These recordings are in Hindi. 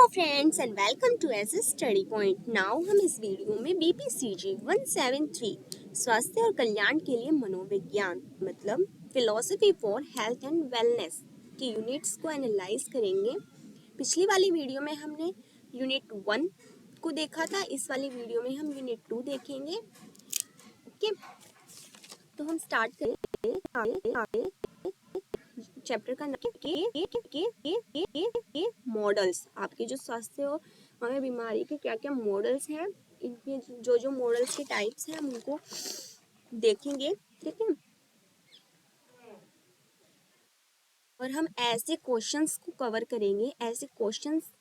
Friends and welcome to S study point. Now हम इस वीडियो में BPCG 173 स्वास्थ्य और कल्याण के लिए मनोविज्ञान मतलब philosophy for health and wellness के यूनिट्स को एनालाइज करेंगे। पिछली वाली वीडियो में हमने यूनिट 1 को देखा था, इस वाली वीडियो में हम यूनिट 2 देखेंगे। ओके, तो हम स्टार्ट करेंगे। चैप्टर का नाम के मॉडल्स। आपके जो स्वास्थ्य और बीमारी के क्या क्या मॉडल्स हैं, इनके जो जो मॉडल्स के टाइप्स हैं हम उनको देखेंगे। ठीक है, और हम ऐसे क्वेश्चंस को कवर करेंगे, ऐसे क्वेश्चंस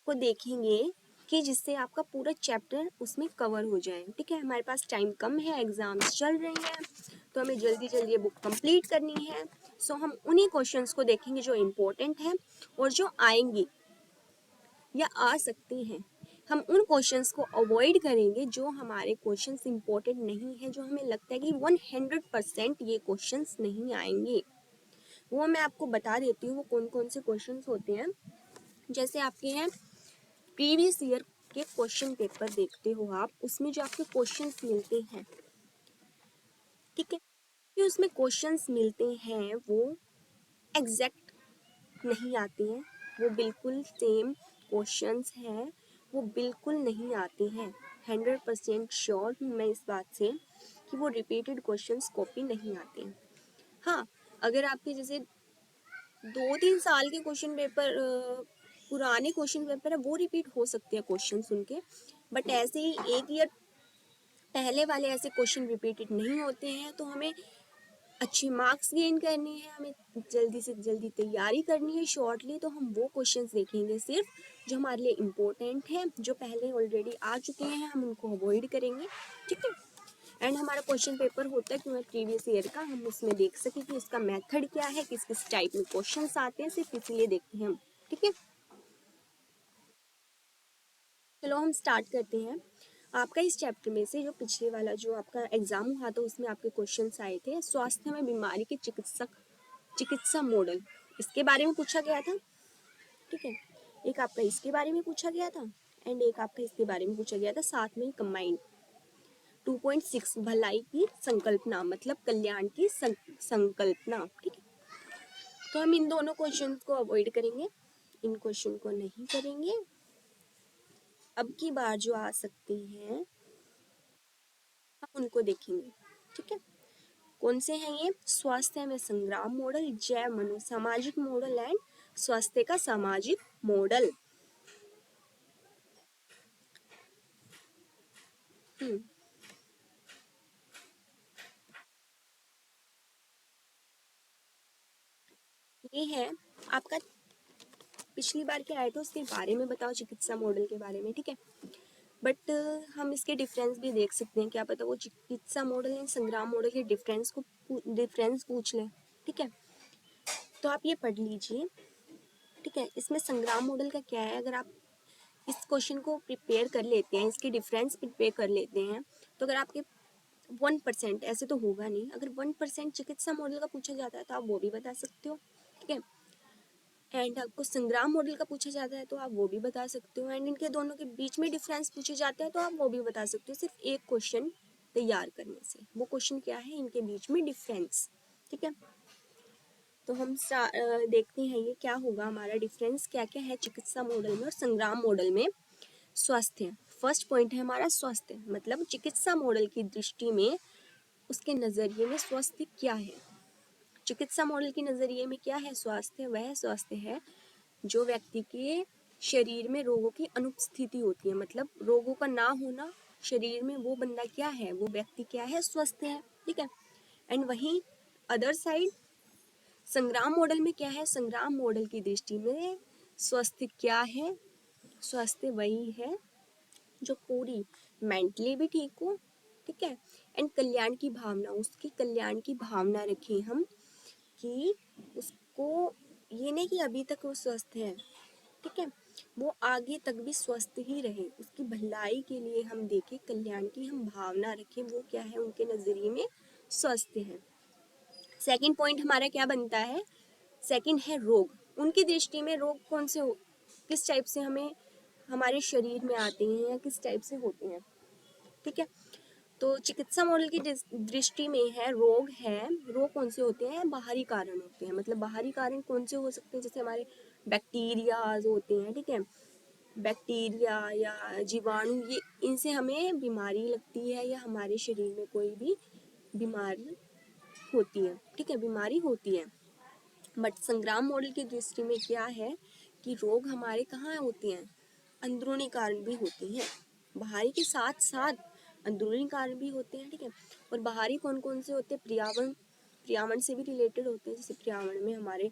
को देखेंगे कि जिससे आपका पूरा चैप्टर उसमें कवर हो जाए। ठीक है, हमारे पास टाइम कम है, एग्जाम्स चल रहे हैं, तो हमें जल्दी जल्दी ये बुक कंप्लीट करनी है। सो हम उन्हीं क्वेश्चंस को देखेंगे जो इम्पोर्टेंट हैं और जो आएंगी या आ सकती हैं। हम उन क्वेश्चंस को अवॉइड करेंगे जो हमारे क्वेश्चंस इम्पोर्टेंट नहीं है, जो हमें लगता है कि 100% ये क्वेश्चंस नहीं आएंगे। वो मैं आपको बता देती हूँ वो कौन कौन से क्वेश्चंस होते हैं। जैसे आपके हैं प्रीवियस ईयर के क्वेश्चन पेपर देखते हो आप, उसमें जो आपके क्वेश्चंस मिलते हैं, ठीक है, कि उसमें क्वेश्चंस मिलते हैं वो एग्जैक्ट नहीं आते हैं, वो बिल्कुल सेम क्वेश्चंस हैं, वो बिल्कुल नहीं आते हैं। 100% श्योर हूँ मैं इस बात से कि वो रिपीटेड क्वेश्चंस कॉपी नहीं आते हैं। हाँ, अगर आपके जैसे 2-3 साल के क्वेश्चन पेपर पुराने क्वेश्चन पेपर है वो रिपीट हो सकते हैं क्वेश्चन उनके, बट ऐसे ही एक ईयर पहले वाले ऐसे क्वेश्चन रिपीटेड नहीं होते हैं। तो हमें अच्छे मार्क्स गेन करने हैं, हमें जल्दी से जल्दी तैयारी करनी है शॉर्टली, तो हम वो क्वेश्चंस देखेंगे सिर्फ जो हमारे लिए इम्पोर्टेंट हैं, जो पहले ऑलरेडी आ चुके हैं हम उनको अवॉइड करेंगे। ठीक है, एंड हमारा क्वेश्चन पेपर होता है कि प्रीवियस ईयर का, हम उसमें देख सकें कि उसका मेथड क्या है, किस किस टाइप में क्वेश्चंस आते हैं, सिर्फ इसीलिए देखते हैं हम। ठीक है, चलो हम स्टार्ट करते हैं। आपका इस चैप्टर में से जो पिछले वाला जो आपका एग्जाम हुआ था उसमें आपके क्वेश्चंस आए थे स्वास्थ्य में बीमारी के चिकित्सा मॉडल, इसके बारे में पूछा गया था। ठीक है, एक आपका इसके बारे में पूछा गया था एंड एक आपका इसके बारे में पूछा गया था, साथ में कंबाइंड 2.6 भलाई की संकल्पना मतलब कल्याण की संकल्पना। ठीक है, तो हम इन दोनों क्वेश्चन को अवॉइड करेंगे, इन क्वेश्चन को नहीं करेंगे। अब की बार जो आ सकते हैं हम उनको देखेंगे। ठीक है, कौन से हैं ये? स्वास्थ्य में संग्राम मॉडल, जैव मनो सामाजिक मॉडल एंड स्वास्थ्य का सामाजिक मॉडल। ये है आपका पिछली बार क्या आया था उसके बारे में बताओ, चिकित्सा मॉडल के बारे में। ठीक है, बट हम इसके डिफरेंस भी देख सकते हैं, क्या पता वो चिकित्सा मॉडल या संग्राम मॉडल के डिफरेंस पूछ लें। ठीक है, तो आप ये पढ़ लीजिए। ठीक है, इसमें संग्राम मॉडल का क्या है, अगर आप इस क्वेश्चन को प्रिपेयर कर लेते हैं, इसके डिफरेंस प्रिपेयर कर लेते हैं, तो अगर आपके 1%, ऐसे तो होगा नहीं, अगर 1% चिकित्सा मॉडल का पूछा जाता है तो आप वो भी बता सकते हो। ठीक है, एंड आपको संग्राम मॉडल का पूछा जाता है तो आप वो भी बता सकते हो, एंड इनके दोनों के बीच में डिफरेंस पूछे जाते हैं तो आप वो भी बता सकते हो, सिर्फ एक क्वेश्चन तैयार करने से। वो क्वेश्चन क्या है, इनके बीच में डिफरेंस। ठीक है, तो हम देखते हैं ये क्या होगा, हमारा डिफरेंस क्या क्या है चिकित्सा मॉडल में और संग्राम मॉडल में। स्वास्थ्य, फर्स्ट पॉइंट है हमारा स्वास्थ्य, मतलब चिकित्सा मॉडल की दृष्टि में, उसके नजरिए में स्वास्थ्य क्या है। चिकित्सा मॉडल के नजरिए में क्या है स्वास्थ्य? वह स्वास्थ्य है जो व्यक्ति के शरीर में रोगों की अनुपस्थिति होती है, मतलब रोगों का ना होना शरीर में, वो बंदा क्या है, वो व्यक्ति क्या है, स्वस्थ है। ठीक है, एंड वहीं अदर साइड संग्राम मॉडल में क्या है, संग्राम मॉडल की दृष्टि में स्वास्थ्य क्या है, स्वास्थ्य वही है जो पूरी मेंटली भी ठीक हो। ठीक है, एंड कल्याण की भावना, उसकी कल्याण की भावना रखें हम कि उसको ये नहीं कि अभी तक वो स्वस्थ है, ठीक है, वो आगे तक भी स्वस्थ ही रहे, उसकी भलाई के लिए हम देखें, कल्याण की हम भावना रखें, वो क्या है उनके नजरिए में स्वस्थ है। सेकंड पॉइंट हमारा क्या बनता है, सेकंड है रोग। उनकी दृष्टि में रोग कौन से किस टाइप से हमें हमारे शरीर में आते हैं या किस टाइप से होते हैं, ठीक है। तो चिकित्सा मॉडल की दृष्टि में है रोग कौन से होते हैं, बाहरी कारण होते हैं। मतलब बाहरी कारण कौन से हो सकते हैं, जैसे हमारे बैक्टीरियाज होते हैं, ठीक है, बैक्टीरिया या जीवाणु, ये इनसे हमें बीमारी लगती है या हमारे शरीर में कोई भी बीमारी होती है, ठीक है, बीमारी होती है। बट संग्राम मॉडल की दृष्टि में क्या है कि रोग हमारे कहाँ होते हैं, अंदरूनी कारण भी होते हैं, बाहरी के साथ साथ अंदरूनी कारण भी होते हैं, ठीक है। और बाहरी कौन कौन से होते हैं, पर्यावरण से भी रिलेटेड होते हैं, जैसे पर्यावरण में हमारे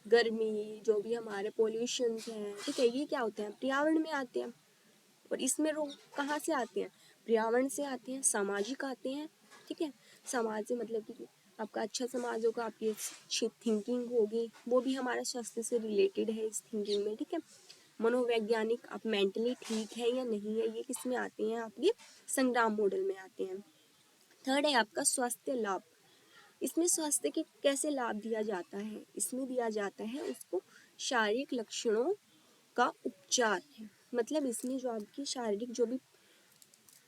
गर्मी, जो भी हमारे पोल्यूशन हैं, ठीक है, ये क्या होते हैं, पर्यावरण में आते हैं। और इसमें रोग कहाँ से आते हैं, पर्यावरण से आते हैं, सामाजिक आते हैं, ठीक है। समाज से मतलब कि आपका अच्छा समाज होगा, आपकी अच्छी थिंकिंग होगी, वो भी हमारा स्वास्थ्य से रिलेटेड है इस थिंकिंग में, ठीक है। मनोवैज्ञानिक, आप मेंटली ठीक है या नहीं है, ये किस में आते हैं, आपके संग्राम मॉडल में आते हैं। थर्ड है आपका स्वास्थ्य लाभ। इसमें स्वास्थ्य के कैसे लाभ दिया जाता है, इसमें दिया जाता है उसको शारीरिक लक्षणों का उपचार है। मतलब इसमें जो आपकी शारीरिक जो भी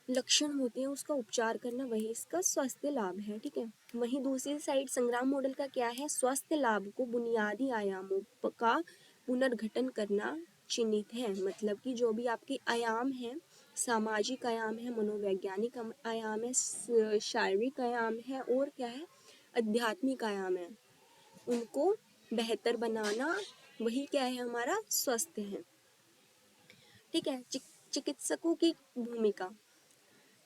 लक्षण होते हैं उसका उपचार करना, वही इसका स्वास्थ्य लाभ है, ठीक है। वहीं दूसरी साइड संग्राम मॉडल का क्या है, स्वास्थ्य लाभ को बुनियादी आयामों का पुनर्गठन करना चिन्हित है। मतलब कि जो भी आपके आयाम हैं, सामाजिक आयाम है, मनोवैज्ञानिक आयाम है, शारीरिक आयाम है, और क्या है, आध्यात्मिक आयाम है, उनको बेहतर बनाना, वही क्या है, हमारा स्वास्थ्य है, ठीक है। चिकित्सकों की भूमिका,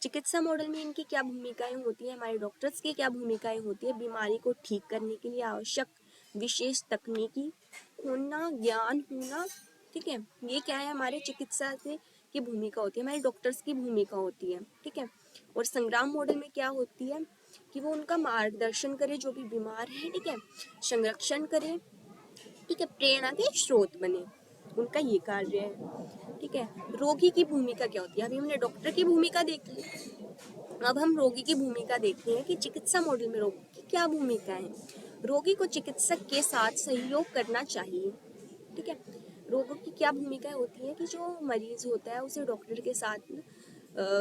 चिकित्सा मॉडल में इनकी क्या भूमिकाएं होती है, हमारे डॉक्टर्स की क्या भूमिकाएं होती है, बीमारी को ठीक करने के लिए आवश्यक विशेष तकनीकी होना, ज्ञान होना, ठीक है, ये क्या है, हमारे चिकित्सा से की भूमिका होती है, हमारे डॉक्टर्स की भूमिका होती है, ठीक है। और संग्राम मॉडल में क्या होती है कि वो उनका मार्गदर्शन करे, जो भी बीमार है, ठीक है, संरक्षण करे, ठीक है, प्रेरणा के स्रोत बने, उनका ये कार्य है, ठीक है। रोगी की भूमिका क्या होती है, अभी हमने डॉक्टर की भूमिका देख ली, अब हम रोगी की भूमिका देखते हैं कि चिकित्सा मॉडल में रोगी की क्या भूमिका है। रोगी को चिकित्सक के साथ सहयोग करना चाहिए, ठीक है। रोगों की क्या भूमिका होती है कि जो मरीज होता है उसे डॉक्टर के साथ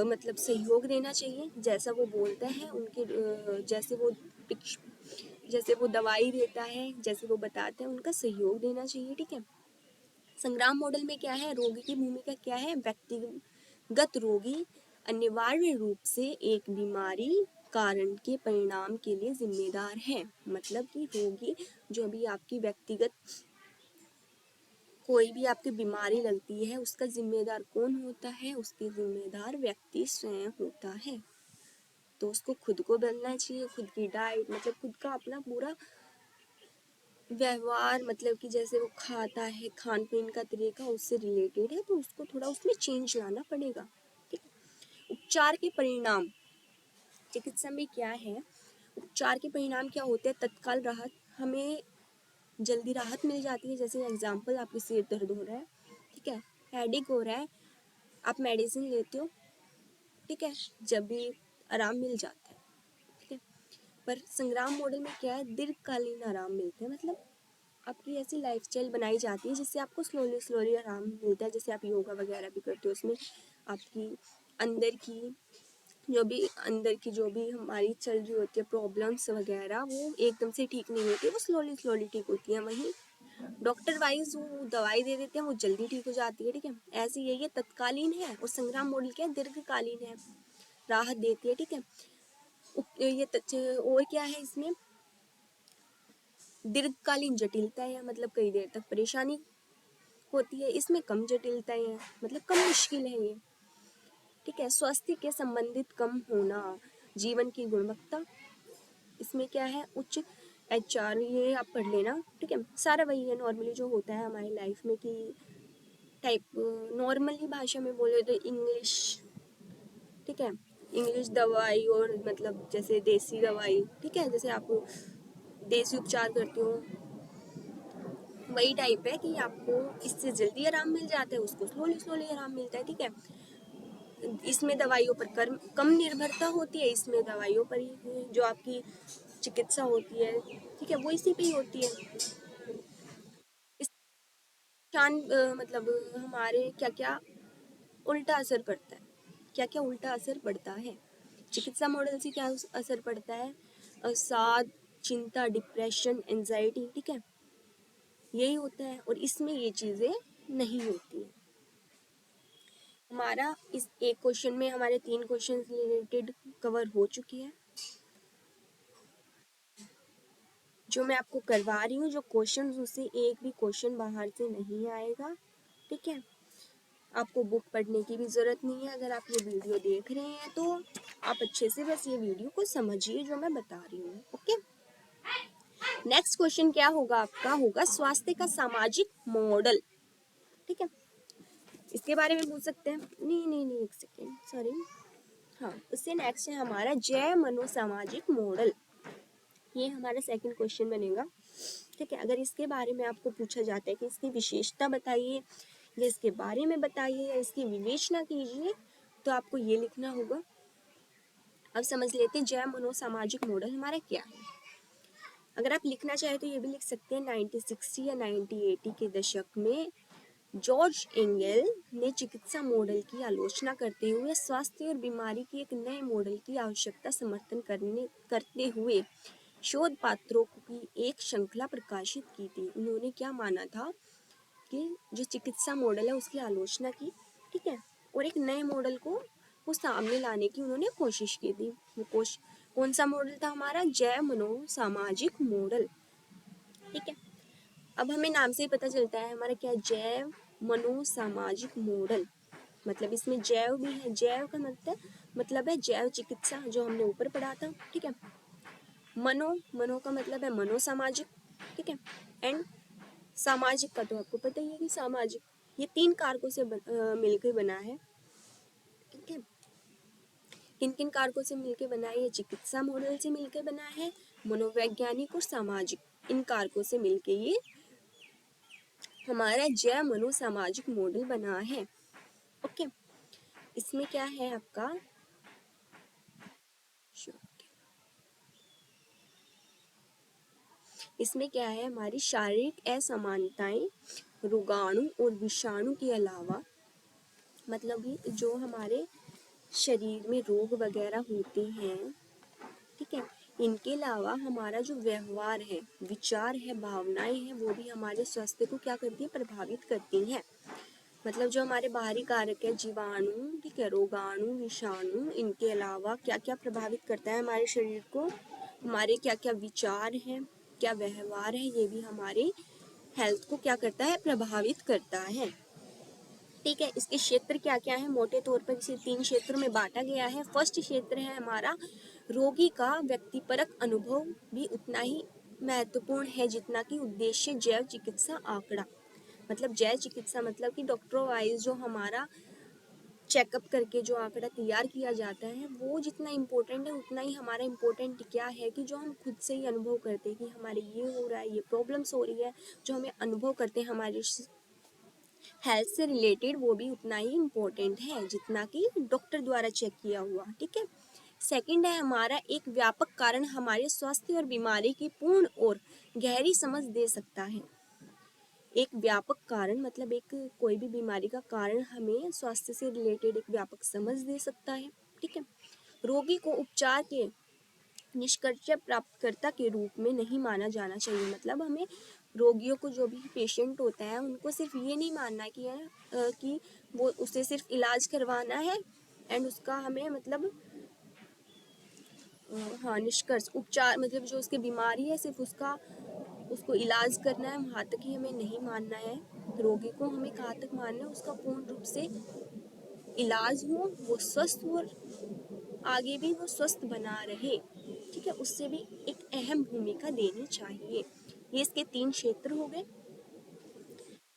मतलब सहयोग देना चाहिए, जैसा वो बोलता है उनके जैसे वो दवाई देता है, जैसे वो बताते हैं, उनका सहयोग देना चाहिए, ठीक है। संग्राम मॉडल में क्या है, रोगी की भूमिका क्या है, व्यक्तिगत रोगी अनिवार्य रूप से एक बीमारी कारण के परिणाम के लिए जिम्मेदार है। मतलब कि रोगी जो भी आपकी व्यक्तिगत कोई भी आपकी बीमारी लगती है, उसका जिम्मेदार कौन होता है, उसके जिम्मेदार व्यक्ति स्वयं होता है। तो उसको खुद को बदलना चाहिए, खुद की डाइट, मतलब खुद का अपना पूरा व्यवहार, मतलब कि जैसे वो खाता है, खान पीन का तरीका उससे रिलेटेड है, तो उसको थोड़ा उसमें चेंज लाना पड़ेगा, ठीक है। उपचार के परिणाम, चिकित्सा में क्या है, उपचार के परिणाम क्या होते हैं, तत्काल राहत, हमें जल्दी राहत मिल जाती है। जैसे एग्जाम्पल, आपके सिर दर्द हो रहा है, ठीक है, हेडेक हो रहा है, आप मेडिसिन लेते हो, ठीक है, जब भी आराम मिल जाता है, ठीक है। पर संग्राम मॉडल में क्या है, दीर्घकालीन आराम मिलते हैं। मतलब आपकी ऐसी लाइफस्टाइल बनाई जाती है जिससे आपको स्लोली स्लोली आराम मिलता है। जैसे आप योगा वगैरह भी करते हो, उसमें आपकी अंदर की अंदर की जो भी हमारी चल रही होती है प्रॉब्लम्स वगैरह, वो एकदम से ठीक नहीं होती, वो स्लोली स्लोली ठीक होती है। वहीं डॉक्टर वाइज वो दवाई दे देते हैं, वो जल्दी ठीक हो जाती है, ठीक है। ऐसे ये तत्कालीन है, और संग्राम मॉडल क्या है, दीर्घकालीन है, राहत देती है, ठीक है। और क्या है इसमें, दीर्घकालीन जटिलता है, मतलब कई देर तक परेशानी होती है, इसमें कम जटिलताएं हैं, मतलब कम मुश्किल है ये, ठीक है। स्वास्थ्य के संबंधित कम होना, जीवन की गुणवत्ता, इसमें क्या है, उच्च HR, ये आप पढ़ लेना, ठीक है। सारा वही है नॉर्मली जो होता है हमारी लाइफ में, कि टाइप नॉर्मली भाषा में बोले तो इंग्लिश, ठीक है, इंग्लिश दवाई, और मतलब जैसे देसी दवाई, ठीक है, जैसे आप देसी उपचार करते हो, वही टाइप है कि आपको इससे जल्दी आराम मिल जाता है, उसको स्लोली स्लोली आराम मिलता है, ठीक है। इसमें दवाइयों पर कम निर्भरता होती है, इसमें दवाइयों पर ही जो आपकी चिकित्सा होती है, ठीक है, वो इसी पे ही होती है। मतलब हमारे क्या क्या उल्टा असर पड़ता है, क्या क्या उल्टा असर पड़ता है चिकित्सा मॉडल से, क्या असर पड़ता है, अवसाद, चिंता, डिप्रेशन, एंजाइटी, ठीक है, यही होता है। और इसमें ये चीजें नहीं होती है। हमारा इस एक क्वेश्चन में हमारे 3 क्वेश्चन रिलेटेड कवर हो चुके हैं, जो मैं आपको करवा रही हूँ। जो क्वेश्चन उससे एक भी क्वेश्चन बाहर से नहीं आएगा, ठीक है। आपको बुक पढ़ने की भी ज़रूरत नहीं है। अगर आप ये वीडियो देख रहे हैं तो आप अच्छे से बस ये वीडियो को समझिए जो मैं बता रही हूँ, ओके। नेक्स्ट क्वेश्चन क्या होगा आपका, होगा स्वास्थ्य का सामाजिक मॉडल, ठीक है। इसके बारे में पूछ सकते हैं, नहीं एक सेकेंड, सॉरी। हाँ, उससे नेक्स्ट है हमारा जैव मनोसामाजिक मॉडल। ये हमारा सेकंड क्वेश्चन बनेगा, ठीक है। अगर इसके बारे में आपको पूछा जाता है कि इसकी विशेषता बताइए या इसके बारे में बताइए या इसकी विवेचना कीजिए, तो आपको ये लिखना होगा। अब समझ लेते हैं जैव मनोसामाजिक मॉडल हमारा क्या है। अगर आप लिखना चाहें तो ये भी लिख सकते हैं। 1960 या 1980 के दशक में जॉर्ज एंगल ने चिकित्सा मॉडल की आलोचना करते हुए स्वास्थ्य और बीमारी की एक नए मॉडल की आवश्यकता समर्थन करते हुए शोध पात्रों की एक श्रृंखला प्रकाशित की थी। उन्होंने क्या माना था कि जो चिकित्सा मॉडल है उसकी आलोचना की, ठीक है, और एक नए मॉडल को सामने लाने की उन्होंने कोशिश की थी। वो कौन सा मॉडल था हमारा, जैव मनोसामाजिक मॉडल, ठीक है। अब हमें नाम से ही पता चलता है हमारा क्या, जैव मनोसामाजिक मॉडल। मतलब इसमें जैव भी है, जैव का मतलब है जैव चिकित्सा, जो हमने ऊपर पढ़ा था, ठीक है। मनो का मतलब है मनोसामाजिक, ठीक है। एंड सामाजिक का तो आपको पता ही है कि सामाजिक, ये 3 कारकों से मिलकर बना है, ठीक है। किन किन कारकों से मिलकर बना है, ये चिकित्सा मॉडल से मिलकर बना है, मनोवैज्ञानिक और सामाजिक, इन कारकों से मिलकर ये हमारा जैव मनोसामाजिक मॉडल बना है, ओके। इसमें क्या है आपका, इसमें क्या है, हमारी शारीरिक असमानताएं, रोगाणु और विषाणु के अलावा, मतलब ये जो हमारे शरीर में रोग वगैरह होते हैं, ठीक है, इनके अलावा हमारा जो व्यवहार है, विचार है, भावनाएं हैं, वो भी हमारे स्वास्थ्य को क्या करती है, प्रभावित करती हैं। मतलब जो हमारे बाहरी कारक है, जीवाणु, ठीक है, रोगाणु, विषाणु, इनके अलावा क्या क्या प्रभावित करता है हमारे शरीर को, हमारे क्या क्या विचार हैं, क्या व्यवहार है, ये भी हमारे हेल्थ को क्या करता है, प्रभावित करता है, ठीक है। इसके क्षेत्र क्या क्या है, मोटे तौर पर इसे 3 क्षेत्रों में बांटा गया है। फर्स्ट क्षेत्र है हमारा रोगी का व्यक्तिपरक अनुभव भी उतना ही महत्वपूर्ण है जितना कि उद्देश्य जैव चिकित्सा आंकड़ा। मतलब जैव चिकित्सा मतलब कि डॉक्टरों वाइज जो हमारा चेकअप करके जो आंकड़ा तैयार किया जाता है, वो जितना इम्पोर्टेंट है उतना ही हमारा इम्पोर्टेंट क्या है कि जो हम खुद से ही अनुभव करते हैं कि हमारे ये हो रहा है, ये प्रॉब्लम्स हो रही है, जो हमें अनुभव करते हैं हमारे हेल्थ से रिलेटेड, वो भी उतना ही इम्पोर्टेंट है जितना कि डॉक्टर द्वारा चेक किया हुआ, ठीक है। सेकंड है हमारा एक व्यापक कारण हमारे स्वास्थ्य और बीमारी की पूर्ण और गहरी समझ दे सकता है। एक व्यापक कारण मतलब एक कोई भी बीमारी का कारण हमें स्वास्थ्य से रिलेटेड एक व्यापक समझ दे सकता है, ठीक है। रोगी को उपचार के निष्कर्ष प्राप्तकर्ता के रूप में नहीं माना जाना चाहिए। मतलब हमें रोगियों को, जो भी पेशेंट होता है, उनको सिर्फ ये नहीं मानना कि वो उसे सिर्फ इलाज करवाना है एंड उसका हमें मतलब हाँ निष्कर्ष उपचार मतलब जो उसकी बीमारी है सिर्फ उसको इलाज करना है, वहाँ तक ही हमें नहीं मानना है। रोगी को हमें कहाँ तक मानना है, उसका पूर्ण रूप से इलाज हो, वो स्वस्थ हो, आगे भी वो स्वस्थ बना रहे, ठीक है, उससे भी एक अहम भूमिका देनी चाहिए। ये इसके 3 क्षेत्र हो गए।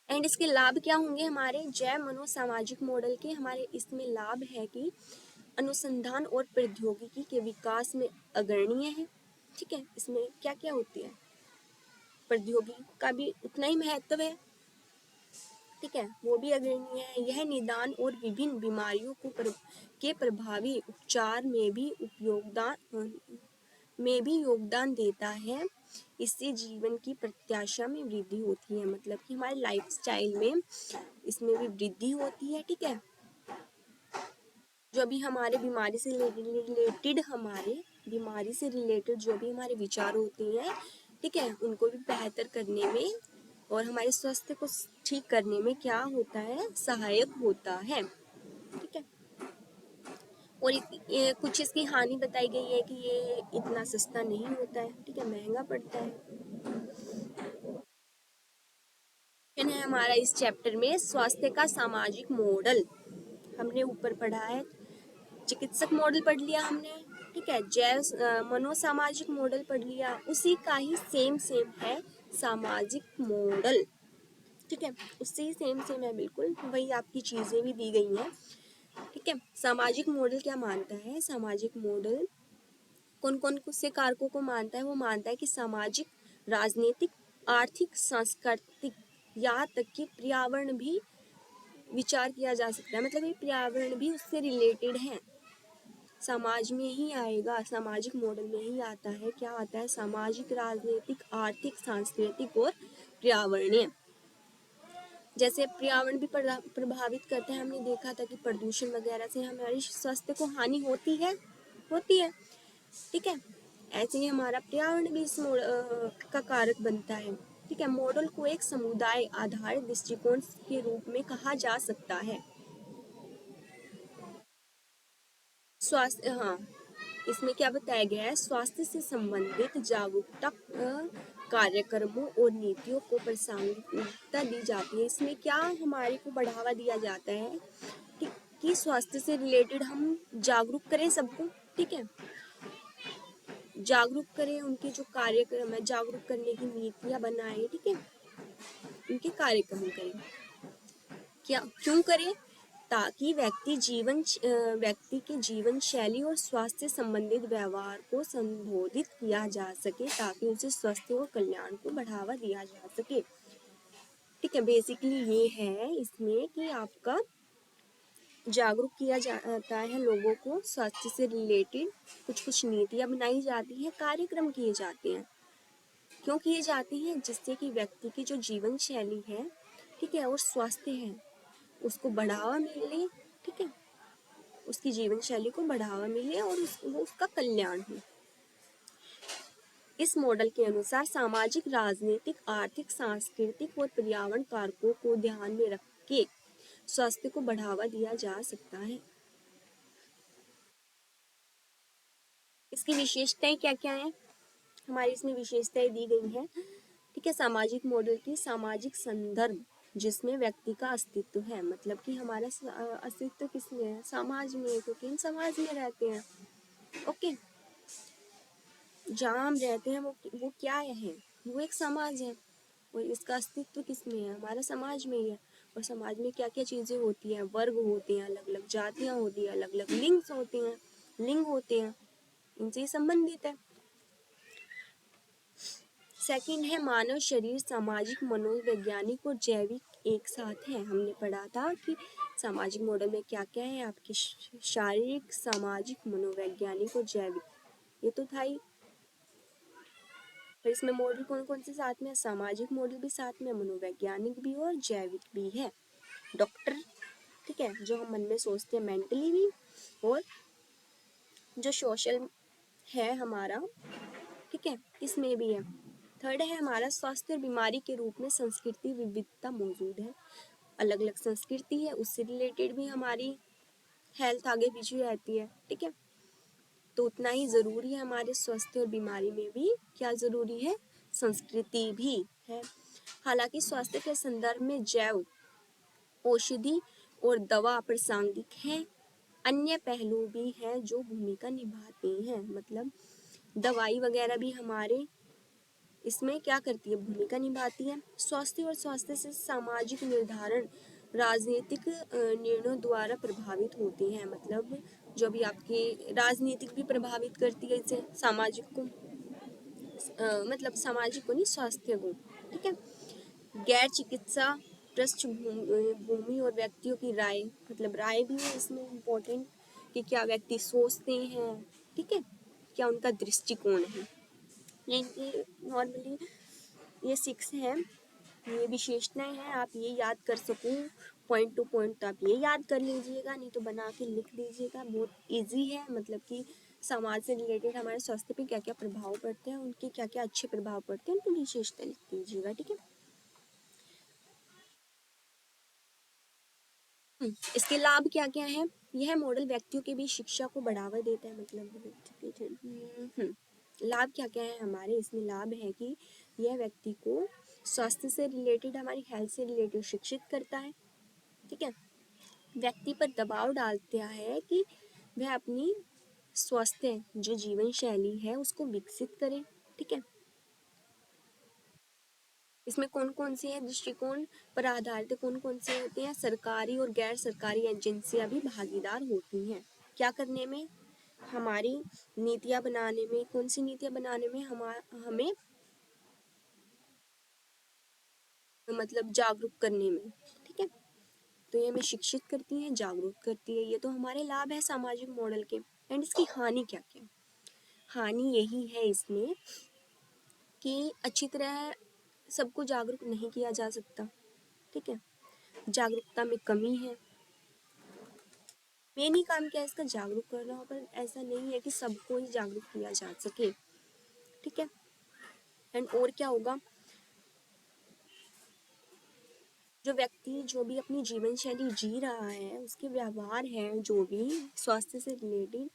एंड इसके लाभ क्या होंगे हमारे जैव मनोसामाजिक मॉडल के, हमारे इसमें लाभ है कि अनुसंधान और प्रौद्योगिकी के विकास में अग्रणीय है, ठीक है। इसमें क्या क्या होती है, प्रौद्योगिकी का भी उतना ही महत्व है, ठीक है, वो भी अग्रणीय है। यह निदान और विभिन्न बीमारियों के प्रभावी उपचार में भी में भी योगदान देता है। इससे जीवन की प्रत्याशा में वृद्धि होती है, मतलब कि हमारे लाइफस्टाइल में इसमें भी वृद्धि होती है। ठीक है, जो भी हमारे बीमारी से रिलेटेड जो भी हमारे विचार होते हैं, ठीक है, उनको भी बेहतर करने में और हमारे स्वास्थ्य को ठीक करने में क्या होता है, सहायक होता है। ठीक है, और ये कुछ इसकी हानि बताई गई है कि ये इतना सस्ता नहीं होता है। ठीक है, महंगा पड़ता है। है हमारा इस चैप्टर में स्वास्थ्य का सामाजिक मॉडल हमने ऊपर पढ़ा है। चिकित्सक मॉडल पढ़ लिया हमने। ठीक है, जैव मनोसामाजिक मॉडल पढ़ लिया, उसी का ही सेम है सामाजिक मॉडल। ठीक है, उससे ही सेम है, बिल्कुल वही आपकी चीजें भी दी गई हैं। ठीक है, सामाजिक मॉडल क्या मानता है, सामाजिक मॉडल कौन कौन से कारकों को मानता है, वो मानता है कि सामाजिक, राजनीतिक, आर्थिक, सांस्कृतिक, यहाँ तक कि पर्यावरण भी विचार किया जा सकता है। मतलब ये पर्यावरण भी उससे रिलेटेड है, समाज में ही आएगा, सामाजिक मॉडल में ही आता है। क्या आता है, सामाजिक, राजनीतिक, आर्थिक, सांस्कृतिक और पर्यावरणीय। जैसे पर्यावरण भी प्रभावित करता है। हमने देखा था कि प्रदूषण वगैरह से हमारे स्वास्थ्य को हानि होती है। ठीक है, ऐसे ही हमारा पर्यावरण भी इस का कारक बनता है। ठीक है, मॉडल को एक समुदाय आधारित दृष्टिकोण के रूप में कहा जा सकता है। स्वास्थ्य, हाँ, इसमें क्या बताया गया है, स्वास्थ्य से संबंधित जागरूकता कार्यक्रमों और नीतियों को प्रासंगिकता दी जाती है। इसमें क्या हमारे को बढ़ावा दिया जाता है कि स्वास्थ्य से रिलेटेड हम जागरूक करें सबको। ठीक है, जागरूक करें, उनके जो कार्यक्रम है जागरूक करने की नीतियां बनाएं। ठीक है, उनके कार्यक्रम करें। क्या क्यों करें, ताकि व्यक्ति के जीवन शैली और स्वास्थ्य संबंधित व्यवहार को संबोधित किया जा सके, ताकि उसे स्वास्थ्य और कल्याण को बढ़ावा दिया जा सके। ठीक है, बेसिकली ये है इसमें कि आपका जागरूक किया जाता है लोगों को, स्वास्थ्य से रिलेटेड कुछ नीतियां बनाई जाती हैं, कार्यक्रम किए जाते हैं। क्यों किए जाते हैं, जिससे कि व्यक्ति की जो जीवन शैली है, ठीक है, और स्वास्थ्य है, उसको बढ़ावा मिले। ठीक है, उसकी जीवन शैली को बढ़ावा मिले और वो उसका कल्याण हो। इस मॉडल के अनुसार सामाजिक, राजनीतिक, आर्थिक, सांस्कृतिक और पर्यावरण कारकों को ध्यान में रख के स्वास्थ्य को बढ़ावा दिया जा सकता है। इसकी विशेषताएं क्या क्या है, हमारी इसमें विशेषताएं दी गई हैं। ठीक है, सामाजिक मॉडल की सामाजिक संदर्भ, जिसमें व्यक्ति का अस्तित्व है, मतलब कि हमारा अस्तित्व किसमें है, समाज में, क्योंकि हम समाज में रहते हैं। ओके, जहाँ हम रहते हैं वो क्या है, वो एक समाज है, और इसका अस्तित्व किसमें है, हमारा समाज में ही है। और समाज में क्या क्या चीज़ें होती हैं, वर्ग होते हैं, अलग अलग जातियाँ होती हैं, अलग अलग लिंग होते हैं, इनसे संबंधित है। सेकंड है मानव शरीर सामाजिक, मनोवैज्ञानिक और जैविक एक साथ है। हमने पढ़ा था कि सामाजिक मॉडल में क्या क्या है, आपके शारीरिक, सामाजिक, मनोवैज्ञानिक और जैविक, ये तो था ही। फिर इसमें मॉडल कौन कौन से साथ में है, सामाजिक मॉडल भी साथ में, मनोवैज्ञानिक भी और जैविक भी है। डॉक्टर, ठीक है, जो हम मन में सोचते हैं मेंटली भी, और जो सोशल है हमारा, ठीक है, इसमें भी है। थर्ड है हमारा स्वास्थ्य और बीमारी के रूप में संस्कृति विविधता मौजूद है। अलग अलग संस्कृति है, उससे रिलेटेड भी हमारी हेल्थ आगे पीछे रहती है। ठीक है, तो उतना ही जरूरी है हमारे स्वास्थ्य और बीमारी में भी क्या जरूरी है, संस्कृति भी है। हालांकि स्वास्थ्य के संदर्भ में जैव, औषधि और दवा प्रासंगिक हैं, अन्य पहलू भी हैं जो भूमिका निभाते हैं। मतलब दवाई वगैरह भी हमारे इसमें क्या करती है, भूमिका निभाती है। स्वास्थ्य और स्वास्थ्य से सामाजिक निर्धारण राजनीतिक निर्णयों द्वारा प्रभावित होते हैं। मतलब जो भी आपके राजनीतिक भी प्रभावित करती है इसे, सामाजिक को मतलब सामाजिक को नहीं, स्वास्थ्य को। ठीक है, गैर चिकित्सा पृष्ठभूमि और व्यक्तियों की राय, मतलब राय भी है इसमें इम्पोर्टेंट, कि क्या व्यक्ति सोचते हैं। ठीक है, क्या उनका दृष्टिकोण है। ये इनकी नॉर्मली ये 6 हैं, ये विशेषताएं हैं। आप ये याद कर सको पॉइंट टू पॉइंट, तो आप ये याद कर लीजिएगा, नहीं तो बना के लिख दीजिएगा। बहुत इजी है, मतलब कि समाज से रिलेटेड हमारे स्वास्थ्य पे क्या क्या प्रभाव पड़ते हैं, उनके क्या क्या अच्छे प्रभाव पड़ते हैं, उनकी विशेषता लिख दीजिएगा, ठीक है। इसके लाभ क्या क्या है। यह मॉडल व्यक्तियों के बीच शिक्षा को बढ़ावा देता है, मतलब लाभ क्या क्या है हमारे इसमें। लाभ है कि यह व्यक्ति को स्वास्थ्य से रिलेटेड, हमारी हेल्थ से रिलेटेड शिक्षित करता है, ठीक है। व्यक्ति पर दबाव डालता है कि वह अपनी स्वस्थ जो जीवन शैली है उसको विकसित करे, ठीक है। इसमें कौन कौन सी है दृष्टिकोण पर आधारित, कौन कौन से होते हैं। सरकारी और गैर सरकारी एजेंसियां भी भागीदार होती हैं क्या करने में, हमारी नीतियां बनाने में। कौन सी नीतियां बनाने में, हमें मतलब जागरूक करने में, ठीक है। तो ये हमें शिक्षित करती हैं, जागरूक करती है। ये तो हमारे लाभ है सामाजिक मॉडल के। एंड इसकी हानि क्या क्या। हानि यही है इसमें कि अच्छी तरह सबको जागरूक नहीं किया जा सकता, ठीक है। जागरूकता में कमी है। मेन ही काम क्या है इसका, जागरूक करना। पर ऐसा नहीं है कि सबको ही जागरूक किया जा सके, ठीक है। एंड और क्या होगा, जो व्यक्ति जो भी अपनी जीवन शैली जी रहा है, उसके व्यवहार है जो भी स्वास्थ्य से रिलेटेड,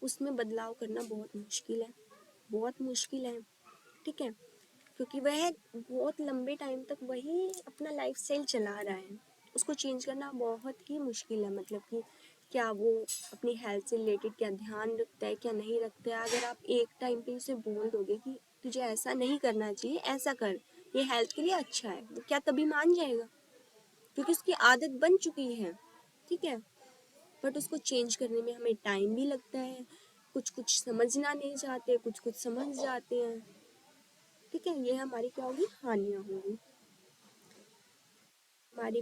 उसमें बदलाव करना बहुत मुश्किल है, बहुत मुश्किल है, ठीक है। क्योंकि वह बहुत लंबे टाइम तक वही अपना लाइफस्टाइल चला रहा है, उसको चेंज करना बहुत ही मुश्किल है। मतलब कि क्या वो अपनी हेल्थ से रिलेटेड क्या ध्यान रखता है, क्या नहीं रखता है। अगर आप एक टाइम पे उसे बोल दोगे कि तुझे ऐसा नहीं करना चाहिए, ऐसा कर, ये हेल्थ के लिए अच्छा है, तो क्या तभी मान जाएगा, क्योंकि उसकी आदत बन चुकी है, ठीक है। बट उसको चेंज करने में हमें टाइम भी लगता है। कुछ कुछ समझना नहीं चाहते, कुछ कुछ समझ जाते हैं, ठीक है। ये हमारी क्या होगी, हानियां होंगी। हमारी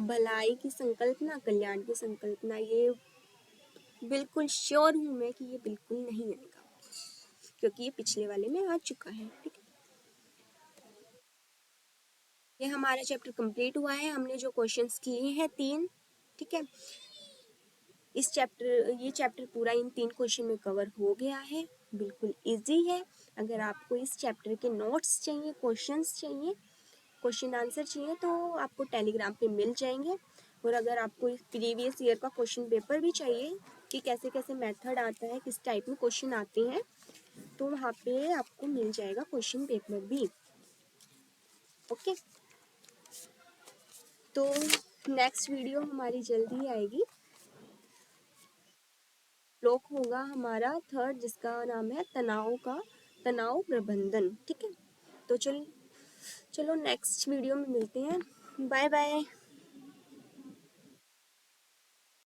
भलाई की संकल्पना, कल्याण की संकल्पना, ये बिल्कुल श्योर हूँ मैं कि ये बिल्कुल नहीं आएगा, क्योंकि ये पिछले वाले में आ चुका है, ठीक है। ये हमारा चैप्टर कंप्लीट हुआ है। हमने जो क्वेश्चंस किए हैं 3, ठीक है। ये चैप्टर पूरा इन 3 क्वेश्चन में कवर हो गया है। बिल्कुल इजी है। अगर आपको इस चैप्टर के नोट्स चाहिए, क्वेश्चंस चाहिए, क्वेश्चन आंसर चाहिए, तो आपको टेलीग्राम पे मिल जाएंगे। और अगर आपको प्रीवियस ईयर का क्वेश्चन पेपर भी चाहिए कि कैसे कैसे मेथड आता है, किस टाइप में क्वेश्चन आते हैं, तो वहाँ पे आपको मिल जाएगा क्वेश्चन पेपर भी, ओके। तो नेक्स्ट वीडियो हमारी जल्दी आएगी। ब्लॉक होगा हमारा 3rd, जिसका नाम है तनाव प्रबंधन, ठीक है। तो चलो नेक्स्ट वीडियो में मिलते हैं। Bye bye.